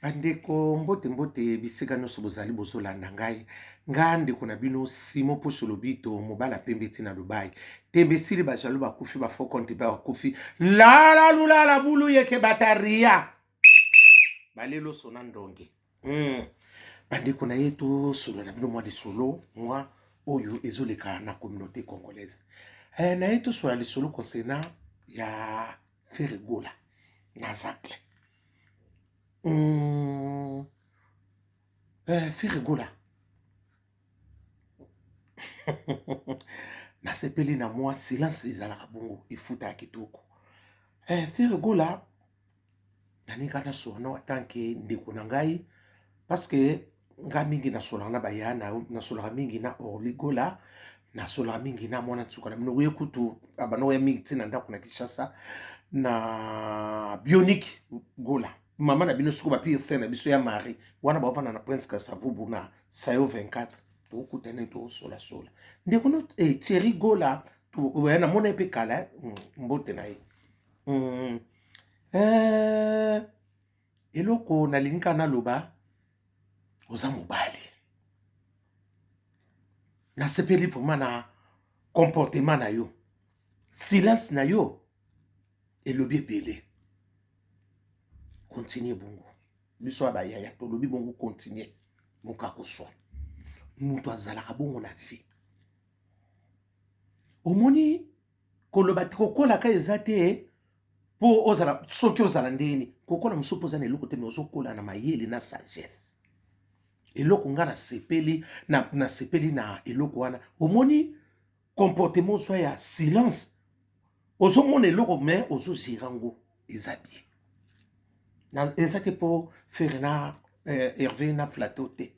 Bandeko mbote bisika nyonso bozali bozolanda ngai nga ndeko na bino Simo Poso Lobito mobala pembe tina Dubai tembe sili bajalo bakufi bafokonte ba bakufi lala lulala bulu yeke bataria balelo sona ndonge bandeko na yetu solo na bino mwa de solo mwa oyo ezoleka na communauté congolaise na yetu solo le solo concernant ya Ferigola na Zacle. Ferigola nasepeli na moi silence ezalaka bongo efuta ya kitoko. Ferigola naninga nasolana atanke ndeko na ngai parce que nga mingi nasolaka na baya nasolaka mingi na Orligola nasolaka mingi na mwana tsuka na mino oye kutu abano ya mingi tina ndako na Kinshasa na Bionique Gola mama na bino suko bapi scène biso ya Marie wana bavana na Prince Kasavubu na Sayo 24 to kutene to sola ndeko no Thierry Gola to na mona epe kala mbote na ye eloko nalinga na loba oza mobali nasepeli vraiment na comportement na yo silence na yo elobi ebele continue bongo biso abayaya tolobi bongo continue moka koswa mutu azalaka bongo na vie omoni koloba kokolaka eza te po ozala soki ozala ndeni kokola mosusu oza na eloko te me ozokola na mayele na sagesse eloko nga nasepeli na eloko wana omoni comportement ozwa ya silence ozomona eloko me ozozira ngo eza bien eza te mpo fere na Hervé na flato te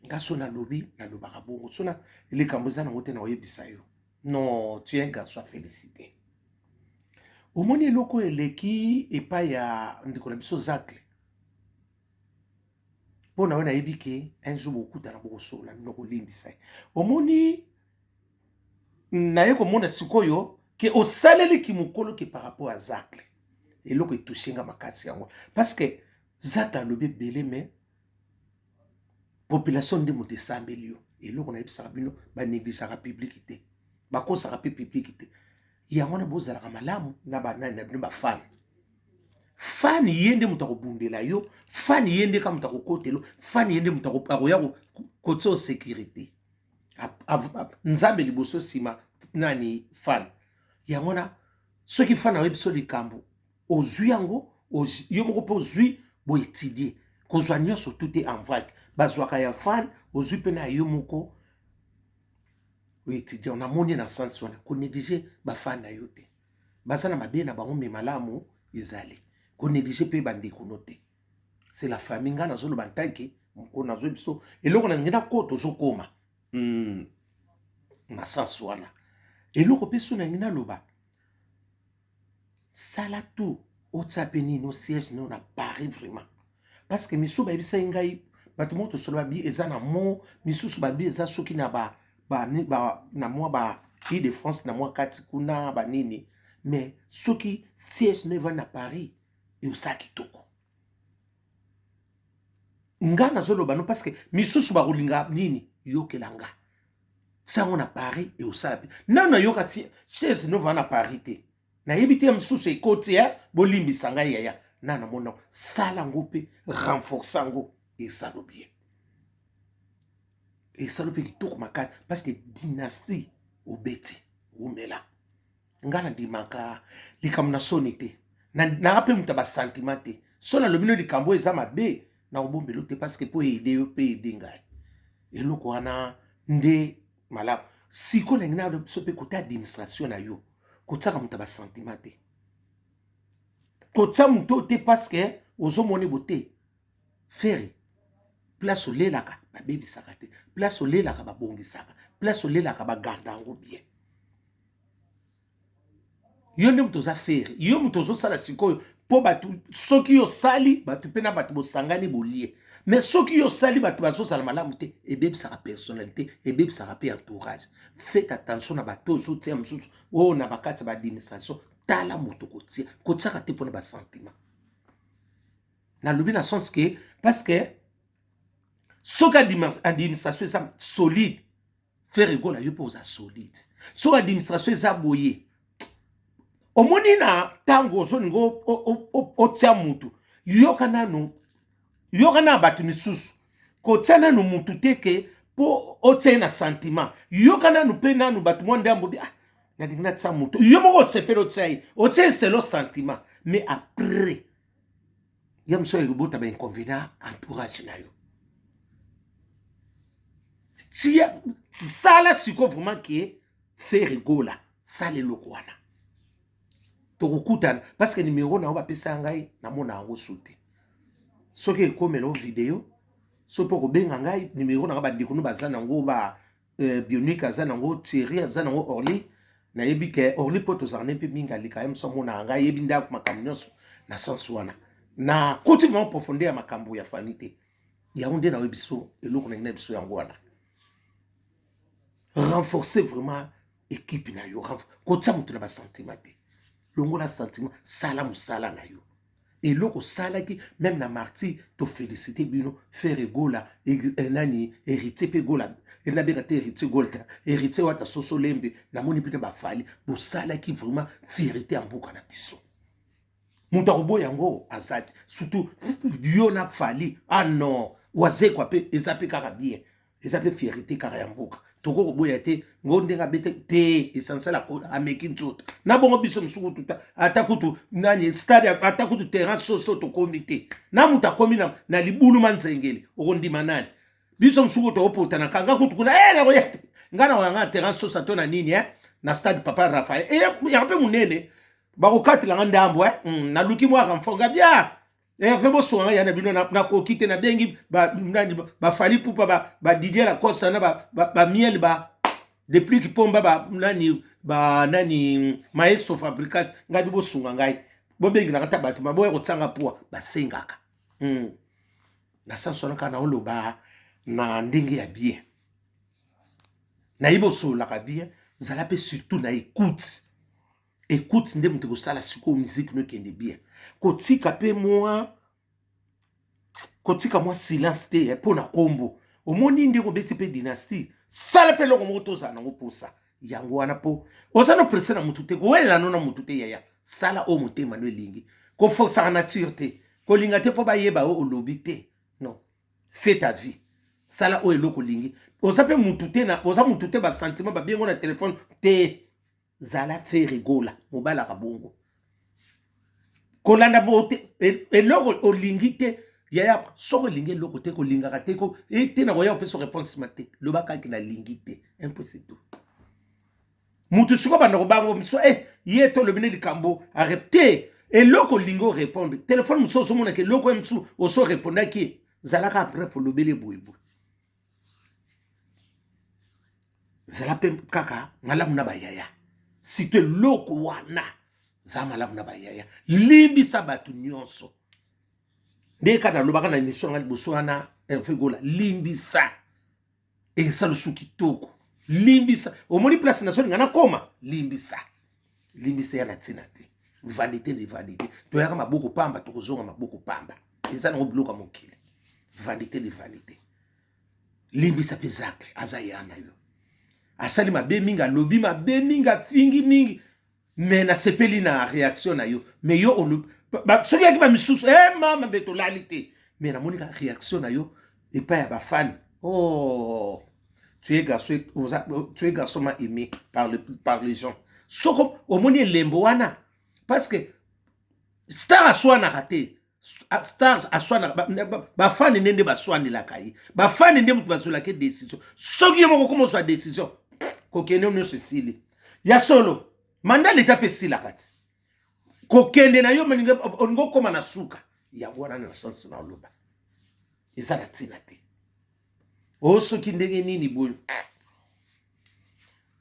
nga so nalobaka bongo so na likambo eza nango te na oyebisa yo non tu es un garçon félicité omoni eloko eleki epai ya ndeko na biso Zacle mpo na yo nayebi ke un jour bokutana bokosola bino kolimbisa ye omoni naye komona sikoyo ke osaleliki mokolo ke par rapport à Zacle eloko etouche nga makasi yango parce que Zacle alobi ebele me population nde moto esambeli yo eloko nayebisaka bino banegligeaka publiki te bakosaka mpe publiki te yango wana bozalaka malamu na banani na bino bafani fani ye nde moto akobundela yo fani ye nde ka moto akokotela fani ye nde moto akoya kotia osécurité nzambe liboso nsima nani fani yango wana soki fani ayebi biso likambo ozwi yango yo moko mpe ozwi boétudie kozwa nyonso tout te en vague bazwaka ya fani ozwi mpe na yo moko oétudie onamoni na sens wana konéglige bafani na yo te baza na mabe na bango me malamu ezali konéglige mpe bandeko no te c'est la famille nga nazoloba ntanke moko nazwi biso eloko na ngena ko tozokoma na sens wana eloko mpe so na ngena aloba sala tu otia mpe nini osiège nino na Paris vraiment parce que misusu bayebisai ngai bato moko tosolo babi eza na mo misusu babi eza soki na na mwa ba Ile de France na mwa kati kuna banini mais soki siège no eva na Paris eosa kitoko nga nazoloba no parce que misusu bakolinga nini yokela nga sango na Paris eosala mpe nano nayoka siège no va na Paris te nayebi te ya mosusu ekoti ya bolimbisa ngai yaya nana mona sala ngo mpe renforce ngo esalo bien esalo mpe kitoko makasi parce que dynastie obeti umela nga nandimaka likambo na soni te nanga mpe moto basentiment te so nalobi no likambo eza mabe na obombelo te parce que mpo ede yo mpe ede ngai eloko wana nde malamu siko nangi na biso mpe kote administration na yo kotiaka moto basentiment te kotia moto te parce que ozomoni bote fere place olelaka babebisaka te place olelaka babongisaka place olelaka bagarda yango bien yo nde moto oza fere yo moto ozosala sikoyo mpo bato soki yosali bato mpe na bato bosangani bolie mais soki yosali bato bazozala malamu te ebebisaka personnalité ebebisaka mpe entourage faites attention na bato ozotia mosusu oyo na bakati ya baadministration tala moto kotiaka te mpona basentiment na lobi na sens que parce que soki administration eza solide faire egola yo mpo oza solide soki administration eza boye omoni na ntango ozolinga otia mutu yoka na bato misusu kotia nanu mutu te ke mpo otia ye na sentiment yoka nanu mpe nanu bato mwa ndambo bi nalingi natia mutu yo moko osepeli otia ye selo sentiment mais après ya mosu ekobota bainconvénient entourage na yo tia sala siko vraiment ke faire egola sala eloko wana tokokutana parce que numéro na yo bapesa ngai namona yango su te soki ekomela o video so mpo kobenga ngai numéro na nga bandeko no baza nango bionique aza nango Thierry aza nango Orly nayebi ke Orly mpo tozala ne mpe mingi aleka ye mosu amona ngai yebi ndako makambo nyonso na sens wana na koti vraiment profonde ya makambo ya fami te yango nde nayebi biso eloko na ngai na biso yango wana renforcer vraiment équipe na yo kotia moto na basentiment te longola sentiment sala mosala na yo eloko salaki même na marti to féliciter bino faire egola nani héritier pe gola enabeka te héritier golta héritier wata soso lembe namoni mpe bafali bosalaki vraiment fierté ya mboka na biso moto akoboya yango azaki surtout yo na fali non wazekwa mpe eza mpe kaka bien eza mpe fierté kaka ya mboka toko koboya te ngo ndenga bete te essentiel ameki nzoto na bongo biso msuku tuta atakutu nani stade atakutu terrain soso to komite na muta komi na libulu manzengeli okondima nani biso msuku to opota na kanga kutu kuna na koyate ngana wanga terrain soso to na nini na stade papa Raphaël ya pe munene bakokatila nga ndambo na luki mwa kamfonga bia fe bosonga ya na bino na kokite na bengi bafali pupa Didier Lacoste na miel depuis kipomba nani maestro fabricas ngadi bosunga ngai bobengi na kata bato maboya kotsanga poa basengaka na sanso na oloba na ndenge ya bien na yibo solaka bien zala pe surtout na écoute nde mutu kosala siko musique no kende bien kotika pe silence te mpo na kombo omoni nde kobeti mpe dynastie sala mpe eloko moko tozala nango posa yango wana mpo oza no presse na mutu te kowelela no na mutu te yaya sala oyo motema no elingi koforsaka nature te kolinga te mpo bayeba oyo olobi te non fais ta vie sala oyo eloko olingi oza mpe mutu te oza mutu te basentiment babengo na telefone te zala faire egola mobalaka bongo kolanda bo te eloko olingi te yaya soko olingi eloko te kolingaka te te na koya opesa réponse ma te lobakaki na lingi te impossible mutu siko banda kobango miso ye to lobine likambo arrêté eloko olingi orépondre telefone mosusu ozomonaka eloko mosusu oso répondaki zalaka après fo lobele boyeboye zala mpe kaka malamu na bayaya site eloko wana za malamu na bayaya limbisa bato nyonso nde kaka nalobaka na émission nga liboso wana Hervé Gola limbisa esala lusu kitoko limbisa omoni place nationale nga nakoma limbisa ya na ntina te vanité de vanité toyaka maboko pamba tokozonga maboko pamba eza nango biloko ya mokili vanité de vanité limbisa mpe zacle aza ya na yo asali mabe mingi alobi mabe mingi afingi mingi me nasepeli na réaction na yo me yo soki yaki bamisusu mama mbe tolali te me namoni ka réaction na yo epai ya bafani tu es garçon ma aimé par les gens soko omoni elembo wana parce que star aswanaka te star aswanaka bafani nde baswanelaka ye bafani nde moto bazolaki décision soki ye moko koma ozwa décision kokende nyonso esili ya solo manda leta mpe esilaka te kokende na yo olingi okoma na suka yango wana na sansi na oloba eza na ntina te soki ndenge nini boyo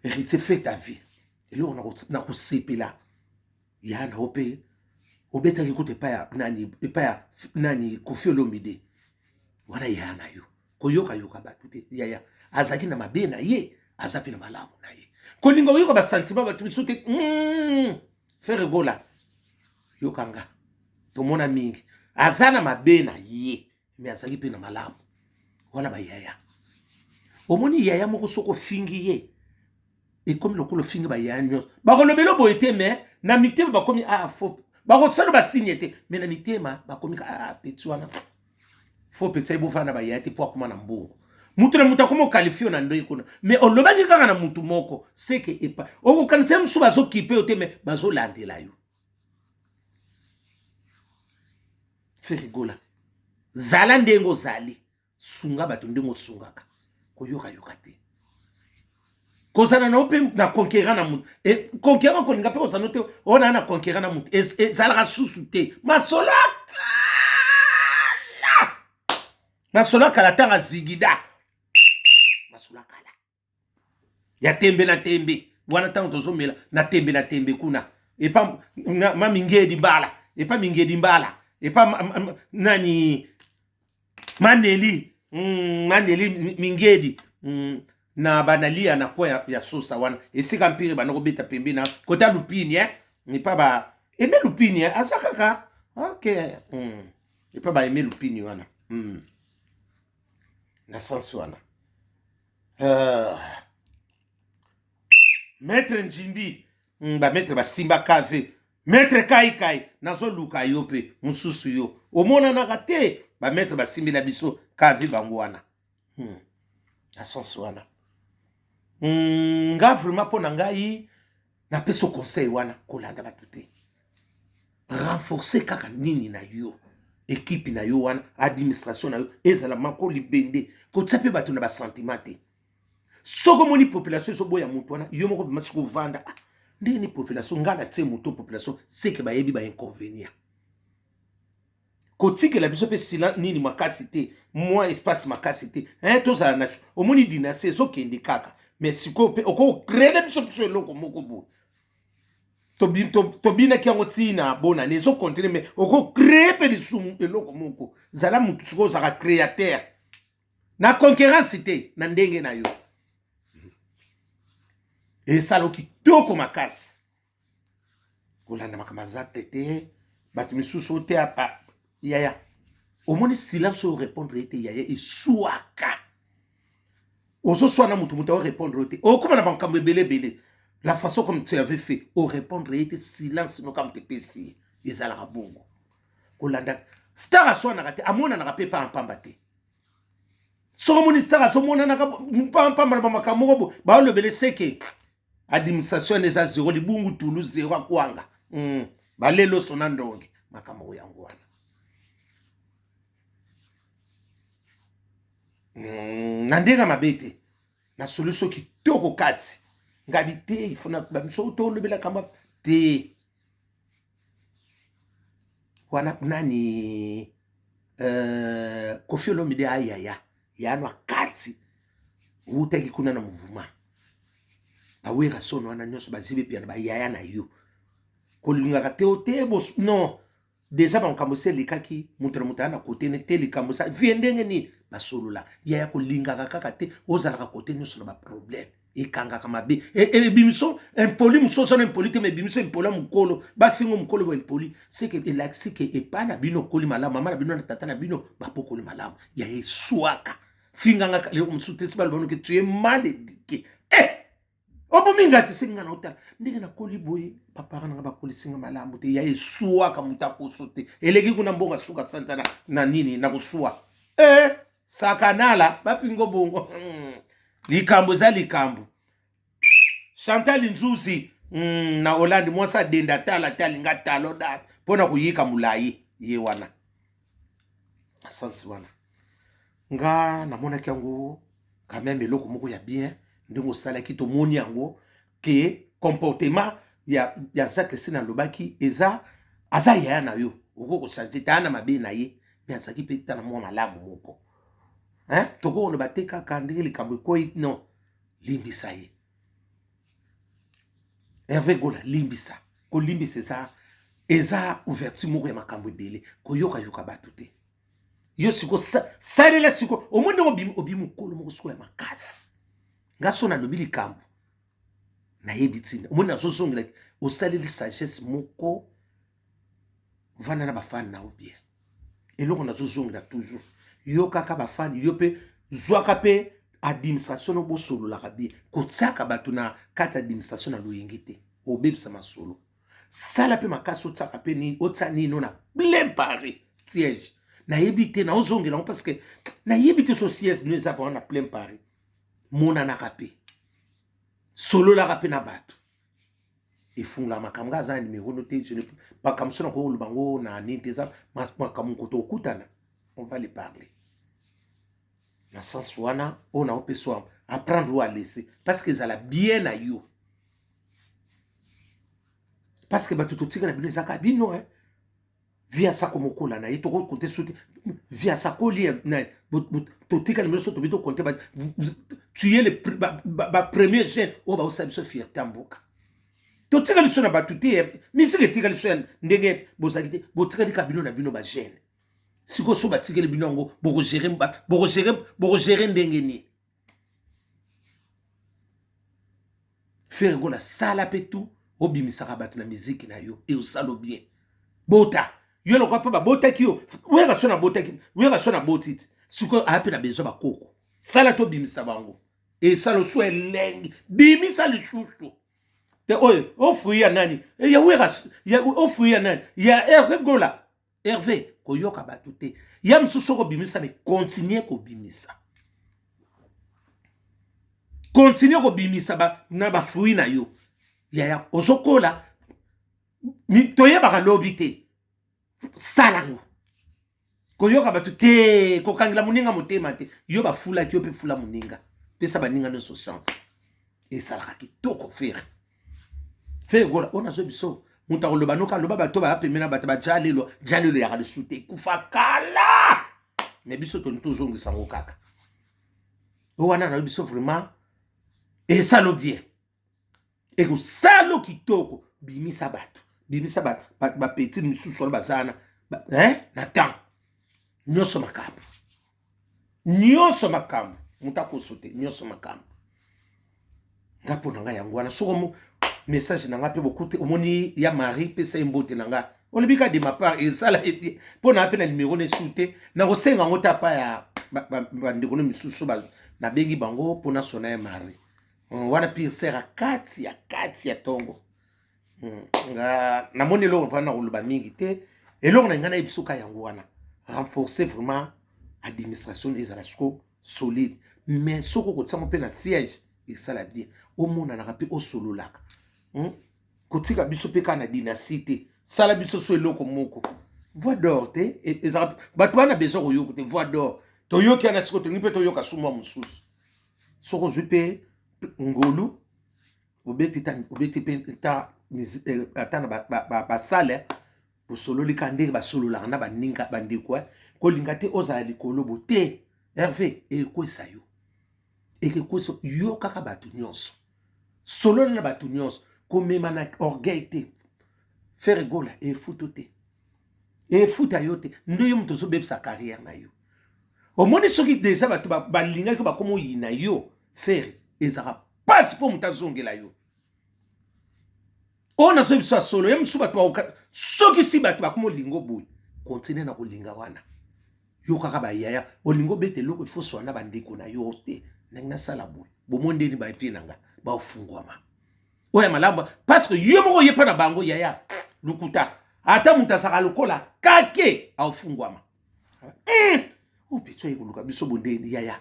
héritier fait ta vie eloko na kosepela ya na yo mpe obetaki kuta epai ya nani Koffi Olomide wana ya na yo koyokayoka bato te yaya azalaki na mabe na ye aza mpe na malamu na ye kolinga oyoka basentiment bato biso te faire egola yokanga tomona mingi azana mabe na ye me azaki pe na malamu wana ba yaya omoni yaya moko soko fingi ye et comme lokolo fingi ba yaya nyos ba kolobelo boyete me na mitema ba komi faux ba ko sala ba signe te me na mitema ba komi petit wana faux petit bo fana ba yaya te po akoma na mbongo mutu na mutu akoma qualifier na ndoyi kuna me olobaki kaka na mutu moko c'est que epa oko kanisa msu bazo kipe ote me bazo landela yo fait rigola zala ndengo zali sunga bato ndengo sungaka koyoka yoka te kozana na ope na conquérant na mutu et conquérant ko linga pe kozana te ona na conquérant na mutu et zala susu te masola kala tanga zigida masola kala ya tembe na tembe wana tango tozomela na tembe kuna et pas ma mingedi mbala et pas mingedi mbala et pas nani maneli mingedi na banalia na kwa ya sosa wana esika mpire banako beta pembe na kota lupini ni pa ba eme lupini asakaka okay ni pa ba eme lupini wana na sens wana maître njimbi ba maître ba simba kave maître kai nazo luka yo pe mususu yo omona na kate ba maître ba simbi na biso kave bango wana na sens wana nga vraiment pona ngai na peso conseil wana kolanda batu te renforcer kaka nini na yo équipe na yo wana administration na yo ezala mako libende ko tsape batu na ba sentiment te soko moni population so boya mutu wana yo moko bimasi ko vanda ndeni population ngala tse mutu population c'est que ba yebi ba inconvénient kotike la biso pe sila nini makasi te moi espace makasi te tozala na omoni dynastie so kende kaka mais siko pe oko créer biso biso eloko moko bo tobina ki yango tina bona ne so continuer mais oko créer pe lisumu eloko moko zala mutu siko zaka créateur na concurrence te na ndenge na yo esalo kitoko makasi kolanda makamaza tete bato misusu te apa yaya omoni silence au répondre ete yaya esuaka ozoswana mutu au répondre ete okoma na bankambo ebele la façon comme tu avais fait au répondre ete silence no kam te pesi ezalaka bongo kolanda star aswanaka te amonanaka mpe pampamba te soko moni star azomonanaka pampamba na bamakambo moko baolobele seke administration eza zero libungu tulu zero akwanga balelo sona ndonge makambo yango wana na ndenge mabe te na solution kitoko kati ngabi te ifuna bamiso tolobela kamba te wana nani Koffi Olomide ayaya yanwa kati utaki kuna na muvuma aweka sono wana nyoso bazibe pia na bayaya na yo kolingaka te otebo non déjà bankamose likaki mutu na mutu ana kote ne te likamosa viendenge ni basolola yaya kolingaka kaka te ozalaka kote nyonso na baproblème ekangaka mabe ebimiso impoli mosusu na impoli te ma ebimiso impoli ya mokolo bafingo mokolo bo impoli seke elakisi ke epa na bino okoli malamu mama na bino na tata na bino bapokoli malamu yaya eswaka finganga lelo mosusu te si balobanoke tu ye mal éduqué obominga te senga na otala ndenge nakoli boye papara nanga bakolisinga malamu te ya esuwaka mutu akoso te eleki kuna mbongo suka santa na nini na kosuwa sakanala bapingo bongo likambo eza likambo Chantal Nzuzi na Hollande mwasa denda tala talinga talo da mpona kuyika mulayi ye wana asansi wana nga namonaki yango quand même eloko moko ya bien ndenge osalaki tomoni yango ke comportement ya Jacques Sina lobaki eza aza yaya na yo oko kochange te ana mabe na ye me azalaki mpe tala mwa malamu moko tokoloba te kaka ndenge likambo ekoi non limbisa ye Hervé Gola limbisa kolimbisa eza ouverture moko ya makambo ebele koyoka bato te yo siko salela siko omonde obi mokolo moko siko ya makasi nga so nalobi likambo nayebi ntina omoni nazozongelaki osaleli sagesse moko vanda na bafani na yo bien eloko nazozongela toujours yo kaka bafani yo mpe zwaka mpe administration no bosololaka bien kotiaka bato na kati ya administration na loyenge te obebisa masolo sala mpe makasi otiaka mpe nini otia nino na plein paris siège nayebi te naozongela ngo parce que nayebi te so siège no eza vraimen na plein paris monanaka mpe sololaka mpe na bato efungula makambo nga aza na nimero no te makambo so na koyoloba ngo na nini te eza makambo koto okutana on va les parler na sens wana oyo naopesa apprendre ou à laisser parce que ezala bien na yo parce que bato totika na bino ezaka bino via sako mokola na ye tokokonte so te via sako lia totika na bino so tobi tokonte tu es le premier jeune oyo baosa biso fierté ya mboka totika liso na bato te misiki etika liso ya ndenge bozalaki te botikali ka bino na bino bagene siko so batikeli bino yango bokogere ndenge nini faire gola sala mpe tu obimisaka bato na miziki na yo e osalo bien bota yo lokwa mpe babotaki yo weka so na boti ti sikoyo aya mpe na besoin bakoko sala to obimisa bango esala oso elengi bimisa lisusu te oyo ofui ya nani ofui ya nani ya herve gola herve koyoka bato te ya mosusu okobimisa me continue kobimisa na bafui na yo yaya ozokola toyebaka lobi te salango koyoka bato te kokangela moninga motema te yo bafulaki yo mpe fula moninga pesa baninga nyonso chance esalaka kitoko fere gola oyo nazwa biso moto akoloba noka aloba bato baya pembeni bato bajalelo yaka lisu te ekufa kala me biso toni tozongisa ngo kaka oyo wana nayo biso vraiment esalo bien ekosalo kitoko bimisa bato bapetite misusu wana bazana na temps nyonso makambo moto akoso te nyonso makambo nga mpo na ngai yango wana soko message na nga mpe bokute omoni ya mari pesa ye mbote na nga olobi ka de ma part esala ebie mpo na mpe na nimero nesu te nakosenga yango ta pa ya bandeko no misusu nabengi bango mpo nasona ya mari wana pire sera kati ya tongo nga namoni eloko mpana na koloba mingi te eloko na ngai nayebi ka yango wana renforcer vraiment administration ezala siko solide mais soko kotiango mpe na siège esala bien omonanaka mpe osololaka kotika biso mpe kaka na dynastie te sala biso so eloko moko voix d'or te ezala bato bana besoin koyoka te voix d'or toyoki wana siko tolingi mpe toyoka sumwa mosusu soko ozwi mpe ngolu obeti mpe ata na basale bosololi ka ndenge basololaka na baninga bandeko kolinga te ozala likolo bo te herve ekwesa yo ekekwesa yo kaka bato nyonso solola na bato nyonso komema na orgueil te faire gola efuta te efuta yo te ndo yo moto ozobebisa carrière na yo omoni soki deja bato balingaki bakoma oyina yo faire ezaka pasi mpo moto azongela yo oyo nazo biso ya solo ye mosusu bato soki si bato bakoma olingo boye kontinue na kolinga wana yo kaka bayaya olingo bete eloko efoswana na bandeko na yo te ndenge nasala boye bomoi ndeni bafie na nga baofungwama oyo ya malamu parce que yo moko oyepa na bango yaya lukuta ata moto azaka lokola kake aofungwama oyo petso ayekoluka biso bondeni yaya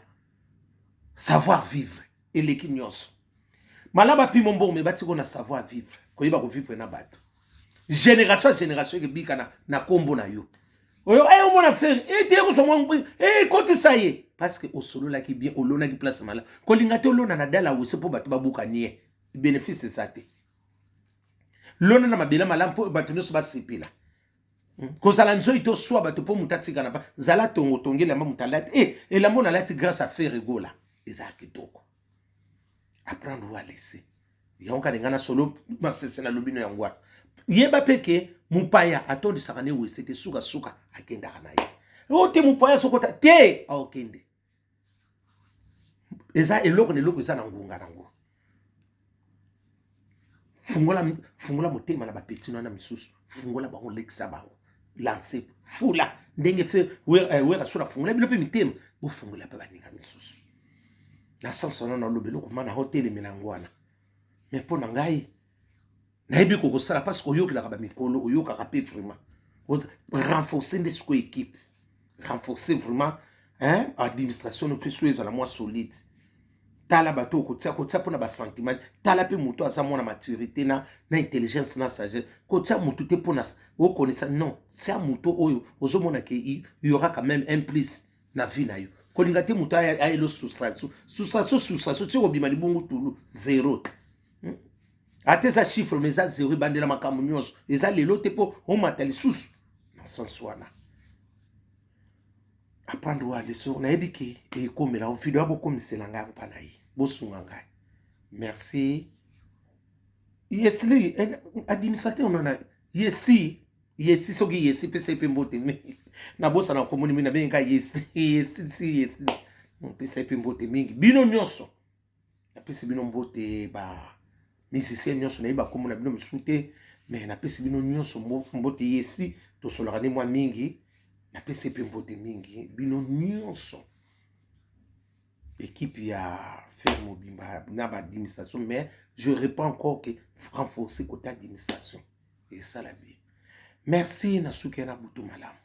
savoir vivre eleki nyonso malamu apima mbongo me batiko na savoir vivre koyeba kovivre na bato génération ya génération ekebika na kombo na yo oyo omona faire ete ekosomwa ekotisa ye parce que osololaki bien olonaki place malamu kolinga te olona na dala wese mpo bato babukani ye bénéfice eza te lona na mabela malamu mpo bato nyonso basepela kozala nzoi to swa bato mpo moto atikana pa zala tongo tongeli yamba moto alati elambo nalati grâce à faire egola ezala kitoko apprendre ou à laisser yango ka ndenge na solo masese nalobi no yango wana yeba peke mupaya atondisaka ne wese te suka akendaka na ye o te mupaya sokota te aokende eza eloko na eloko eza na ngunga nango fungola motema na bapeti na misusu fungola bango lekisa bango lancer fula ndenge fe wera sura fungula bino pe mitema bo fungula pe baninga misusu na sens na lobe loko mana hotel milangwana mais po na ngai na yebi ko sala parce que oyoki la ba mikolo oyoka ka pe vraiment renforcer des sco équipe renforcer vraiment administration no plus à la moins solide tala bato kotia pona ba sentiment tala pe muto aza mona maturité na intelligence na sagesse kotia muto te pona o connaître non c'est un muto oyo ozo mona ke il y aura quand même un plus na vie na yo kolinga te muto a elo soustraction ti obima libungu tulu zéro ate za chiffre mais za zéro bandela makambo nyonso eza lelo te po o matali susu na sens wana apprendre à leçon na ebiki e komela video bokomisela ngai pa na ye bosunga ngai merci yesli administrateur nona yesi soki yesi pese pe mbote mingi na bosa na komoni mina benga yesi pese pe mbote mingi bino nyonso na pese bino mbote ba musicien nyonso na yeba komona bino misute mais na pese bino nyonso mbote yesi to solaka ni mwa mingi na pese pe mbote mingi bino nyonso équipe ya faire mobimba na ba administration mais je réponds encore que renforcer côté administration et ça la vie merci na suki na butu malamu